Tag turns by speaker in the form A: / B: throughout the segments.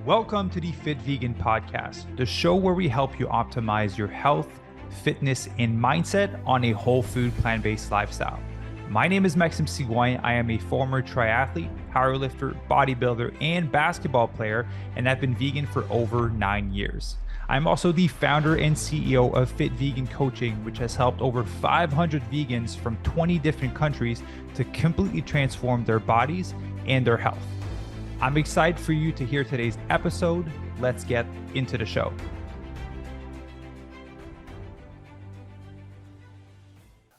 A: Welcome to the Fit Vegan Podcast, the show where we help you optimize your health, fitness, and mindset on a whole food, plant-based lifestyle. My name is Maxime Sigouin. I am a former triathlete, powerlifter, bodybuilder, and basketball player, and I've been vegan for over 9 years. I'm also the founder and CEO of Fit Vegan Coaching, which has helped over 500 vegans from 20 different countries to completely transform their bodies and their health. I'm excited for you to hear today's episode. Let's get into the show.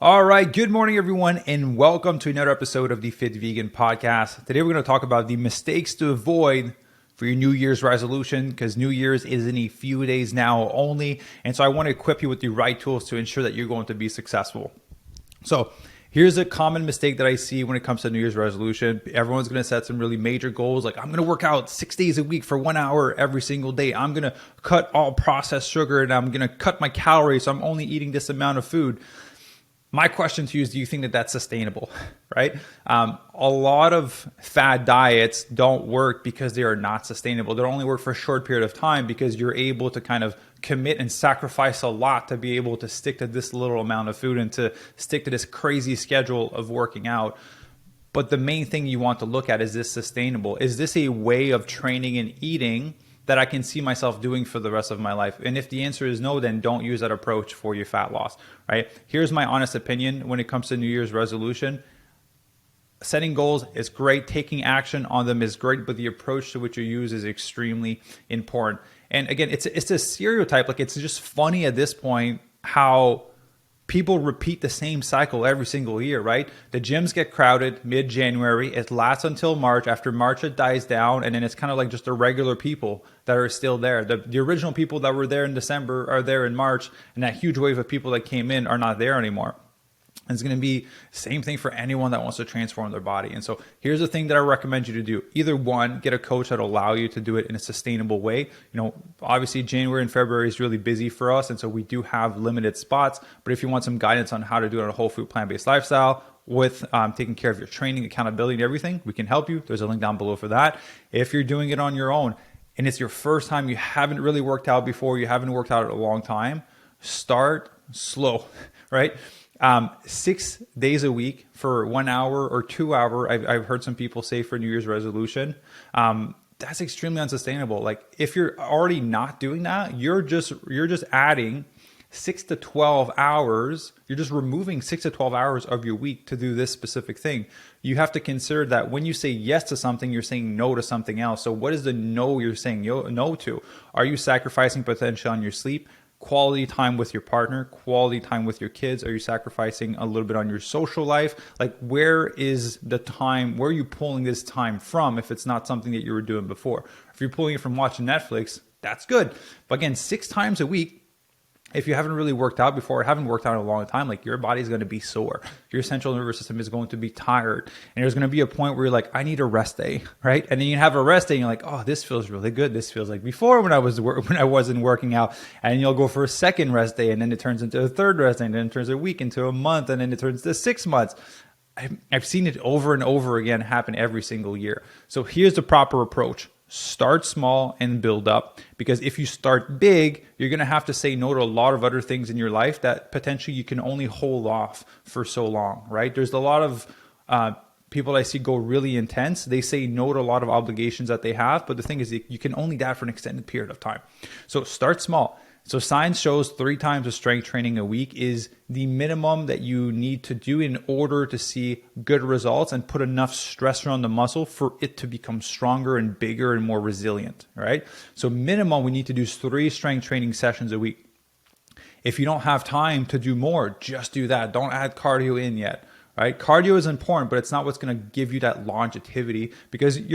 A: All right, good morning, everyone, and welcome to another episode of the Fit Vegan Podcast. Today, we're going to talk about the mistakes to avoid for your New Year's resolution, because New Year's is in a few days now only. And so I want to equip you with the right tools to ensure that you're going to be successful. So here's a common mistake that I see when it comes to New Year's resolution. Everyone's going to set some really major goals, like I'm going to work out 6 days a week for 1 hour every single day. I'm going to cut all processed sugar and I'm going to cut my calories, so I'm only eating this amount of food. My question to you is, do you think that that's sustainable, right? A lot of fad diets don't work because they are not sustainable. They only work for a short period of time because you're able to kind of commit and sacrifice a lot to be able to stick to this little amount of food and to stick to this crazy schedule of working out. But the main thing you want to look at is this sustainable? Is this a way of training and eating that I can see myself doing for the rest of my life? And if the answer is no, then don't use that approach for your fat loss, right? Here's my honest opinion when it comes to New Year's resolution. Setting goals is great. Taking action on them is great, but the approach to which you use is extremely important. And again, it's a stereotype. Like, it's just funny at this point how people repeat the same cycle every single year, right? The gyms get crowded mid-January. It lasts until March. After March, it dies down. And then it's kind of like just the regular people that are still there. The original people that were there in December are there in March. And that huge wave of people that came in are not there anymore. And it's going to be the same thing for anyone that wants to transform their body. And so here's the thing that I recommend you to do. Either one, get a coach that'll allow you to do it in a sustainable way. Obviously January and February is really busy for us. And so we do have limited spots. But if you want some guidance on how to do it on a whole food, plant-based lifestyle with taking care of your training, accountability, and everything, we can help you. There's a link down below for that. If you're doing it on your own and it's your first time, you haven't really worked out before, you haven't worked out in a long time, start slow, right? 6 days a week for 1 hour or 2 hour. I've heard some people say for New Year's resolution, that's extremely unsustainable. Like, if you're already not doing that, you're just adding 6 to 12 hours. You're just removing 6 to 12 hours of your week to do this specific thing. You have to consider that when you say yes to something, you're saying no to something else. So what is the no you're saying no to? Are you sacrificing potential on your sleep? Quality time with your partner, quality time with your kids? Are you sacrificing a little bit on your social life? Like, where is the time? Where are you pulling this time from if it's not something that you were doing before? If you're pulling it from watching Netflix, that's good. But again, 6 times a week, if you haven't really worked out before or haven't worked out in a long time, like, your body's going to be sore. Your central nervous system is going to be tired. And there's going to be a point where you're like, I need a rest day, right? And then you have a rest day and you're like, oh, this feels really good. This feels like before when I wasn't working out. And you'll go for a second rest day, and then it turns into a third rest day, and then it turns a week into a month, and then it turns to 6 months. I've seen it over and over again happen every single year. So here's the proper approach. Start small and build up, because if you start big, you're going to have to say no to a lot of other things in your life that potentially you can only hold off for so long, right? There's a lot of people I see go really intense. They say no to a lot of obligations that they have, but the thing is, you can only do that for an extended period of time. So start small. So science shows 3 times of strength training a week is the minimum that you need to do in order to see good results and put enough stressor on the muscle for it to become stronger and bigger and more resilient, right? So minimum, we need to do 3 strength training sessions a week. If you don't have time to do more, just do that. Don't add cardio in yet. Right? Cardio is important, but it's not what's going to give you that longevity, because if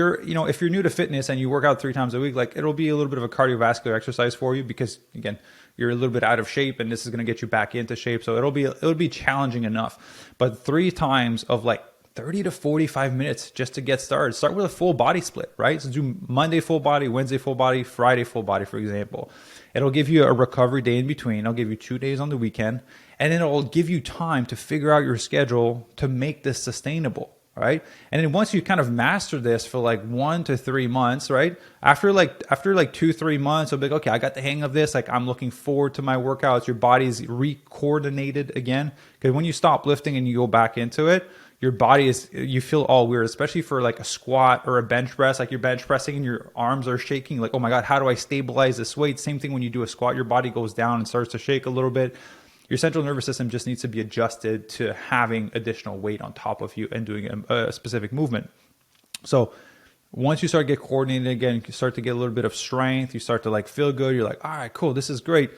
A: you're new to fitness and you work out 3 times a week, like, it'll be a little bit of a cardiovascular exercise for you, because again, you're a little bit out of shape and this is going to get you back into shape. So it'll be challenging enough, but 3 times of like 30 to 45 minutes just to get started. Start with a full body split, right? So do Monday full body, Wednesday full body, Friday full body, for example. It'll give you a recovery day in between. It'll give you 2 days on the weekend, and then it'll give you time to figure out your schedule to make this sustainable, right? And then once you kind of master this for like 1 to 3 months, right? After like 2, 3 months, you'll be like, okay, I got the hang of this. Like I'm looking forward to my workouts. Your body's re-coordinated again. Because when you stop lifting and you go back into it, your body you feel all weird, especially for like a squat or a bench press. Like you're bench pressing and your arms are shaking. Like, oh my God, how do I stabilize this weight? Same thing when you do a squat, your body goes down and starts to shake a little bit. Your central nervous system just needs to be adjusted to having additional weight on top of you and doing a specific movement. So once you start to get coordinated again, you start to get a little bit of strength, you start to like feel good. You're like, all right, cool, this is great.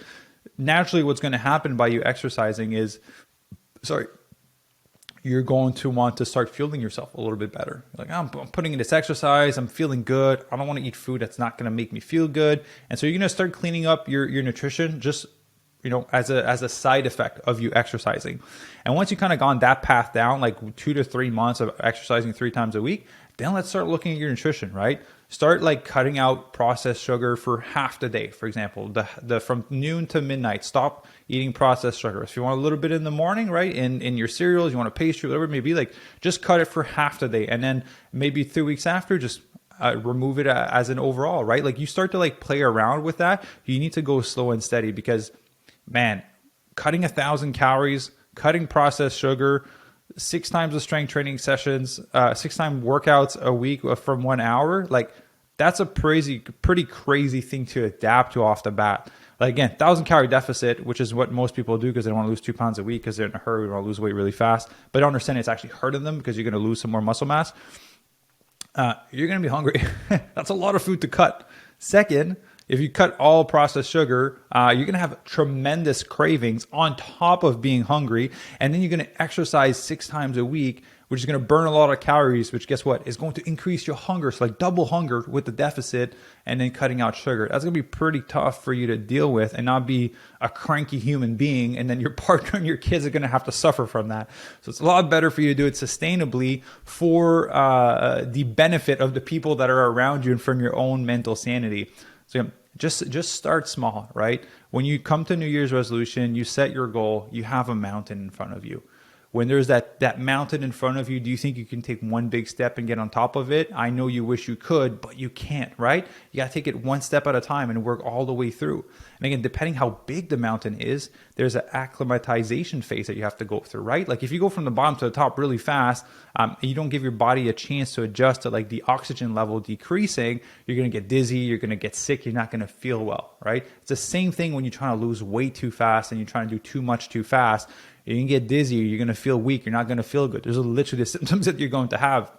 A: Naturally, what's going to happen by you exercising is, you're going to want to start fueling yourself a little bit better. Like, I'm putting in this exercise, I'm feeling good. I don't want to eat food that's not going to make me feel good. And so you're going to start cleaning up your nutrition just, as a side effect of you exercising. And once you kind of gone that path down, like 2 to 3 months of exercising 3 times a week, then let's start looking at your nutrition, right? Start like cutting out processed sugar for half the day. For example, the from noon to midnight, stop eating processed sugar. If you want a little bit in the morning, right, in your cereals, you want a pastry, whatever it may be, like just cut it for half the day. And then maybe 3 weeks after, just remove it as an overall, right? Like you start to like play around with that. You need to go slow and steady because, man, cutting 1,000 calories, cutting processed sugar, 6 times the strength training sessions, 6 times workouts a week from 1 hour, like that's a pretty crazy thing to adapt to off the bat. Like again, 1,000 calorie deficit, which is what most people do because they want to lose 2 pounds a week because they're in a hurry, they want to lose weight really fast. But don't understand it's actually hurting them because you're going to lose some more muscle mass. You're going to be hungry. That's a lot of food to cut. Second, if you cut all processed sugar, you're going to have tremendous cravings on top of being hungry. And then you're going to exercise 6 times a week, which is going to burn a lot of calories, which guess what? Is going to increase your hunger. So like double hunger with the deficit and then cutting out sugar. That's going to be pretty tough for you to deal with and not be a cranky human being. And then your partner and your kids are going to have to suffer from that. So it's a lot better for you to do it sustainably for the benefit of the people that are around you and from your own mental sanity. So just start small, right? When you come to New Year's resolution, you set your goal, you have a mountain in front of you. When there's that mountain in front of you, do you think you can take one big step and get on top of it? I know you wish you could, but you can't, right? You got to take it one step at a time and work all the way through. And again, depending how big the mountain is, there's an acclimatization phase that you have to go through, right? Like if you go from the bottom to the top really fast, you don't give your body a chance to adjust to like the oxygen level decreasing, you're going to get dizzy, you're going to get sick, you're not going to feel well, right? It's the same thing when you're trying to lose weight too fast and you're trying to do too much too fast. You're going to get dizzy, you're going to feel weak, you're not going to feel good. There's literally the symptoms that you're going to have.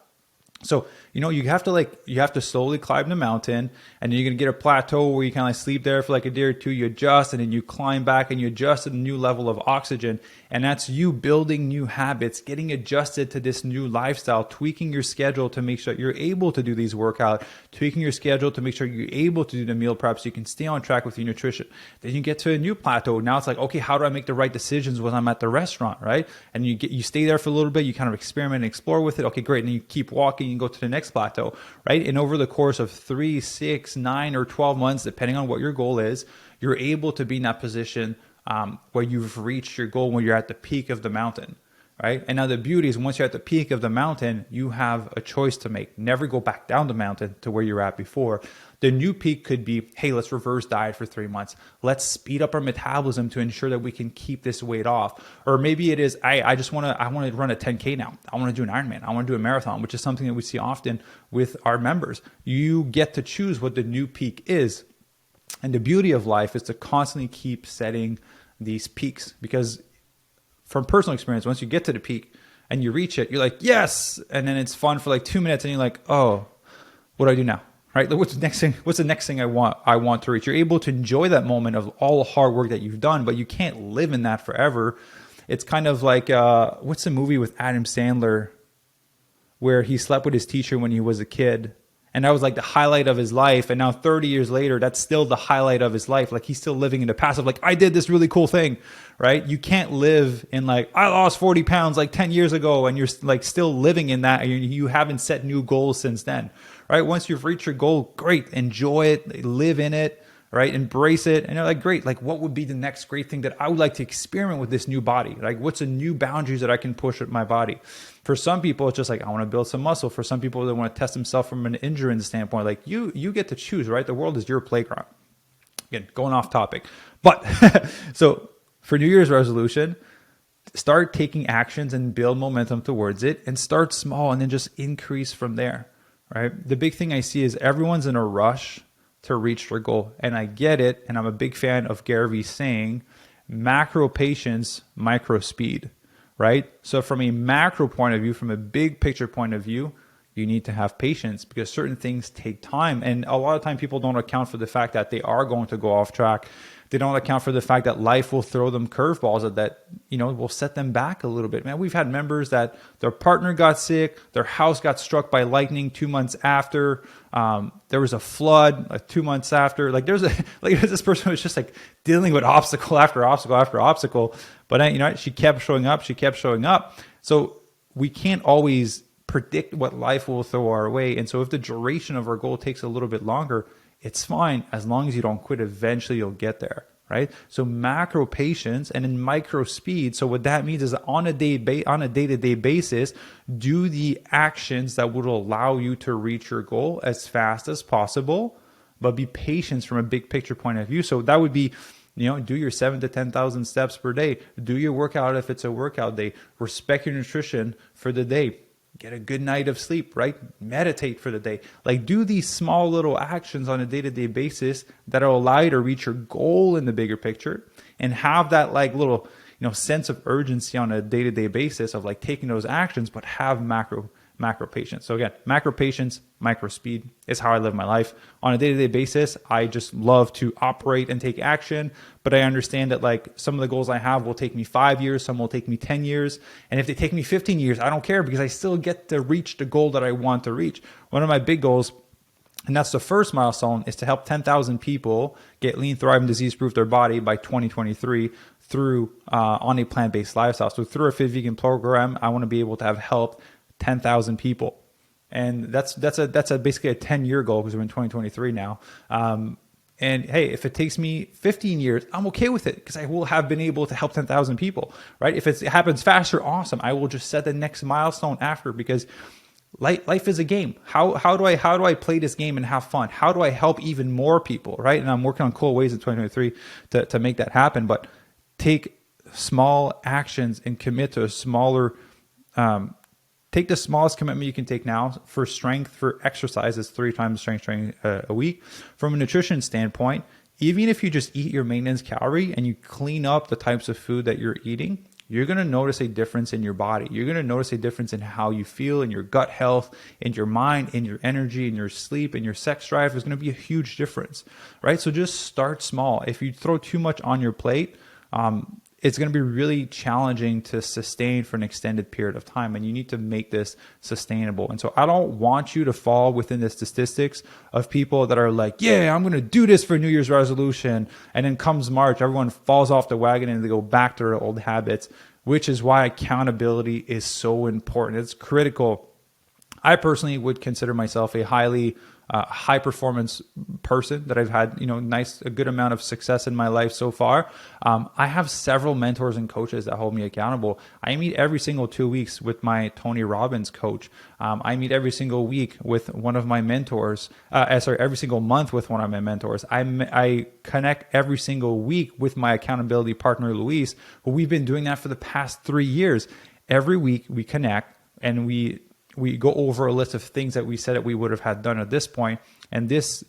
A: So, you have to slowly climb the mountain, and then you're going to get a plateau where you kind of like sleep there for like a day or two, you adjust, and then you climb back and you adjust to a new level of oxygen. And that's you building new habits, getting adjusted to this new lifestyle, tweaking your schedule to make sure you're able to do these workouts, tweaking your schedule to make sure you're able to do the meal prep so you can stay on track with your nutrition. Then you get to a new plateau. Now it's like, okay, how do I make the right decisions when I'm at the restaurant, right? And you stay there for a little bit, you kind of experiment and explore with it. Okay, great. And then you keep walking and go to the next plateau, right? And over the course of 3, 6, 9, or 12 months, depending on what your goal is, you're able to be in that position where you've reached your goal when you're at the peak of the mountain, right? And now the beauty is once you're at the peak of the mountain, you have a choice to make. Never go back down the mountain to where you're at before. The new peak could be, hey, let's reverse diet for 3 months. Let's speed up our metabolism to ensure that we can keep this weight off. Or maybe it is, I want to run a 10K now. I want to do an Ironman. I want to do a marathon, which is something that we see often with our members. You get to choose what the new peak is. And the beauty of life is to constantly keep setting these peaks, because from personal experience, once you get to the peak and you reach it, you're like, yes. And then it's fun for like 2 minutes and you're like, oh, what do I do now? Right? What's the next thing I want to reach? You're able to enjoy that moment of all the hard work that you've done, but you can't live in that forever. It's kind of like, what's the movie with Adam Sandler where he slept with his teacher when he was a kid? And that was like the highlight of his life. And now 30 years later, that's still the highlight of his life. Like he's still living in the past of like, I did this really cool thing, right? You can't live in like, I lost 40 pounds like 10 years ago. And you're like still living in that. And you haven't set new goals since then, right? Once you've reached your goal, great. Enjoy it. Live in it. right? Embrace it. And you're like, great, like what would be the next great thing that I would like to experiment with this new body? Like what's a new boundaries that I can push with my body? For some people, it's just like, I want to build some muscle. For some people, they want to test themselves from an endurance standpoint. Like you get to choose, right? The world is your playground. Again, going off topic. But so for New Year's resolution, start taking actions and build momentum towards it, and start small and then just increase from there, right? The big thing I see is everyone's in a rush to reach their goal. And I get it. And I'm a big fan of Gary Vee saying macro patience, micro speed, right? So from a macro point of view, from a big picture point of view, you need to have patience because certain things take time. And a lot of time people don't account for the fact that they are going to go off track. They don't account for the fact that life will throw them curveballs that will set them back a little bit. Man, we've had members that their partner got sick, their house got struck by lightning 2 months after. There was a flood 2 months after. Like there's this person who was just like dealing with obstacle after obstacle after obstacle. But she kept showing up. She kept showing up. So we can't always predict what life will throw our way. And so if the duration of our goal takes a little bit longer, it's fine. As long as you don't quit, eventually you'll get there, right? So macro patience and in micro speed. So what that means is on a day-to-day basis, do the actions that would allow you to reach your goal as fast as possible, but be patient from a big picture point of view. So that would be, do your 7,000 to 10,000 steps per day. Do your workout if it's a workout day. Respect your nutrition for the day. Get a good night of sleep, right? Meditate for the day. Like do these small little actions on a day-to-day basis that will allow you to reach your goal in the bigger picture and have that like little, sense of urgency on a day-to-day basis of like taking those actions, but have macro patience. So again, macro patience, micro speed is how I live my life. On a day-to-day basis, I just love to operate and take action, but I understand that like some of the goals I have will take me 5 years, some will take me 10 years. And if they take me 15 years, I don't care because I still get to reach the goal that I want to reach. One of my big goals, and that's the first milestone, is to help 10,000 people get lean, thrive, and disease-proof their body by 2023 through on a plant-based lifestyle. So through a Fit Vegan program, I want to be able to have helped 10,000 people. And that's basically a 10-year goal because we're in 2023 now. And hey, if it takes me 15 years, I'm okay with it because I will have been able to help 10,000 people, right? If it happens faster, awesome. I will just set the next milestone after because life is a game. How do I play this game and have fun? How do I help even more people, right? And I'm working on cool ways in 2023 to make that happen. But take small actions and commit to a smaller take the smallest commitment you can take now. For strength, for exercise, is 3 times strength training a week. From a nutrition standpoint, even if you just eat your maintenance calorie and you clean up the types of food that you're eating, you're going to notice a difference in your body. You're going to notice a difference in how you feel, in your gut health, in your mind, in your energy, in your sleep, in your sex drive. There's going to be a huge difference, right? So just start small. If you throw too much on your plate, it's going to be really challenging to sustain for an extended period of time, and you need to make this sustainable. And so I don't want you to fall within the statistics of people that are like, yeah, I'm going to do this for New Year's resolution. And then comes March, everyone falls off the wagon and they go back to their old habits, which is why accountability is so important. It's critical. I personally would consider myself a highly high performance person that I've had, a good amount of success in my life so far. I have several mentors and coaches that hold me accountable. I meet every single 2 weeks with my Tony Robbins coach. I meet every single week with one of my mentors. Every single month with one of my mentors. I connect every single week with my accountability partner, Luis, who we've been doing that for the past 3 years. Every week we connect and we go over a list of things that we said that we would have had done at this point. And this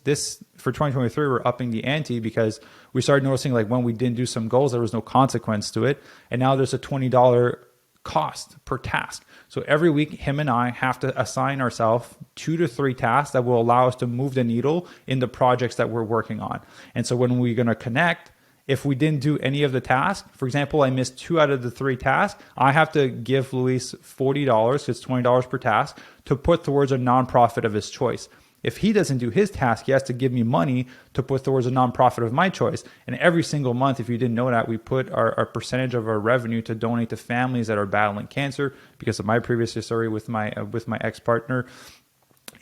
A: for 2023, we're upping the ante because we started noticing like when we didn't do some goals, there was no consequence to it. And now there's a $20 cost per task. So every week, him and I have to assign ourselves 2 to 3 tasks that will allow us to move the needle in the projects that we're working on. And so when we're going to connect, if we didn't do any of the tasks, for example, I missed 2 out of the 3 tasks, I have to give Luis $40, it's $20 per task, to put towards a nonprofit of his choice. If he doesn't do his task, he has to give me money to put towards a nonprofit of my choice. And every single month, if you didn't know that, we put our percentage of our revenue to donate to families that are battling cancer because of my previous history with my ex-partner.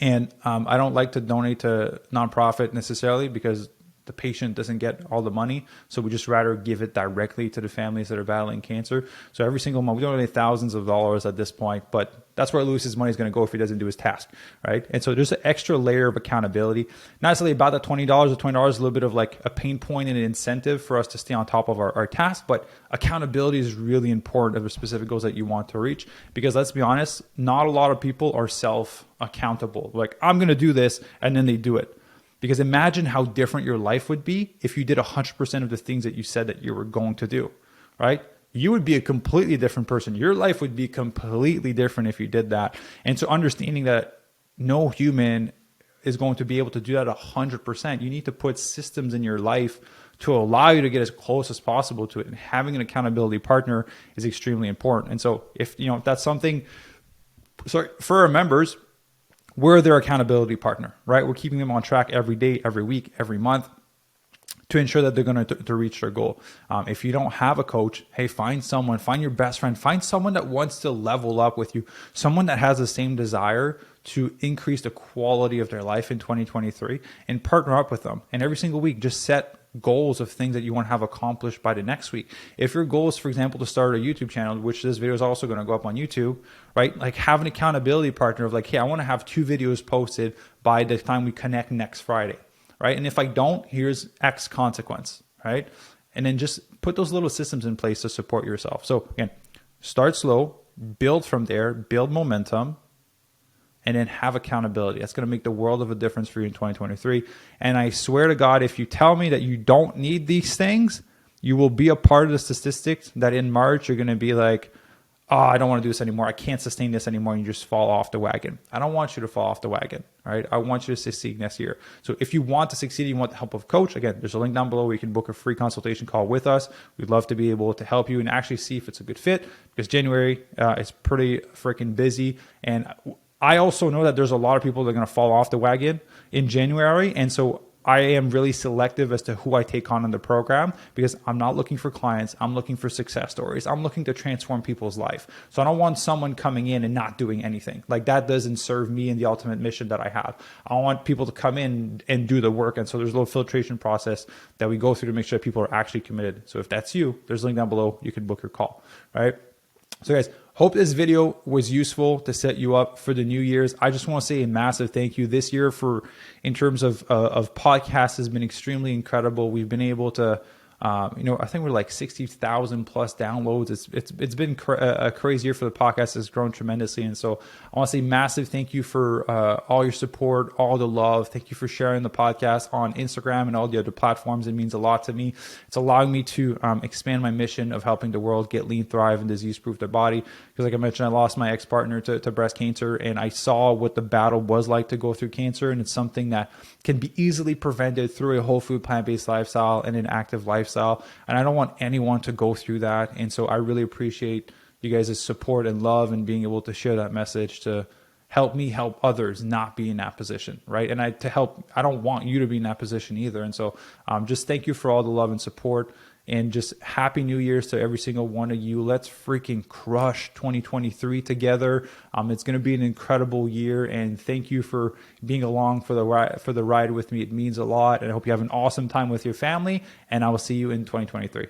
A: And I don't like to donate to nonprofit necessarily because the patient doesn't get all the money. So we just rather give it directly to the families that are battling cancer. So every single month, we don't donate thousands of dollars at this point, but that's where Lewis's money is going to go if he doesn't do his task, right? And so there's an extra layer of accountability. Not necessarily about that $20. The $20 is a little bit of like a pain point and an incentive for us to stay on top of our task, but accountability is really important of the specific goals that you want to reach, because let's be honest, not a lot of people are self-accountable. Like, I'm going to do this, and then they do it. Because imagine how different your life would be if you did 100% of the things that you said that you were going to do, right? You would be a completely different person. Your life would be completely different if you did that. And so understanding that no human is going to be able to do that 100%, you need to put systems in your life to allow you to get as close as possible to it. And having an accountability partner is extremely important. And so if that's something, for our members, we're their accountability partner, right? We're keeping them on track every day, every week, every month to ensure that they're going to reach their goal. If you don't have a coach, hey, find someone, find your best friend, find someone that wants to level up with you, someone that has the same desire to increase the quality of their life in 2023, and partner up with them. And every single week, just set goals of things that you want to have accomplished by the next week. If your goal is, for example, to start a YouTube channel, which this video is also going to go up on YouTube, right? Like, have an accountability partner of like, hey, I want to have 2 videos posted by the time we connect next Friday, right? And if I don't, here's X consequence, right? And then just put those little systems in place to support yourself. So again, start slow, build from there, build momentum, and then have accountability. That's going to make the world of a difference for you in 2023. And I swear to God, if you tell me that you don't need these things, you will be a part of the statistics that in March, you're going to be like, oh, I don't want to do this anymore. I can't sustain this anymore. And you just fall off the wagon. I don't want you to fall off the wagon, right? I want you to succeed next year. So if you want to succeed, you want the help of a coach, again, there's a link down below where you can book a free consultation call with us. We'd love to be able to help you and actually see if it's a good fit, because January is pretty freaking busy. And I also know that there's a lot of people that are going to fall off the wagon in January. And so I am really selective as to who I take on in the program, because I'm not looking for clients. I'm looking for success stories. I'm looking to transform people's life. So I don't want someone coming in and not doing anything. Like, that doesn't serve me and the ultimate mission that I have. I want people to come in and do the work. And so there's a little filtration process that we go through to make sure people are actually committed. So if that's you, there's a link down below. You can book your call, right? So guys, hope this video was useful to set you up for the New Year's. I just want to say a massive thank you. This year, in terms of podcasts, has been extremely incredible. We've been able to, I think we're like 60,000 plus downloads. It's been a crazy year for the podcast. It's grown tremendously. And so I want to say massive thank you for all your support, all the love. Thank you for sharing the podcast on Instagram and all the other platforms. It means a lot to me. It's allowing me to expand my mission of helping the world get lean, thrive, and disease-proof their body. Because like I mentioned, I lost my ex-partner to breast cancer, and I saw what the battle was like to go through cancer. And it's something that can be easily prevented through a whole food, plant-based lifestyle and an active lifestyle. And I don't want anyone to go through that. And so I really appreciate you guys' support and love and being able to share that message to help me help others not be in that position, right? And I don't want you to be in that position either. And so just thank you for all the love and support, and just happy New Year's to every single one of you. Let's freaking crush 2023 together. It's going to be an incredible year, and thank you for being along for the ride with me. It means a lot, and I hope you have an awesome time with your family, and I will see you in 2023.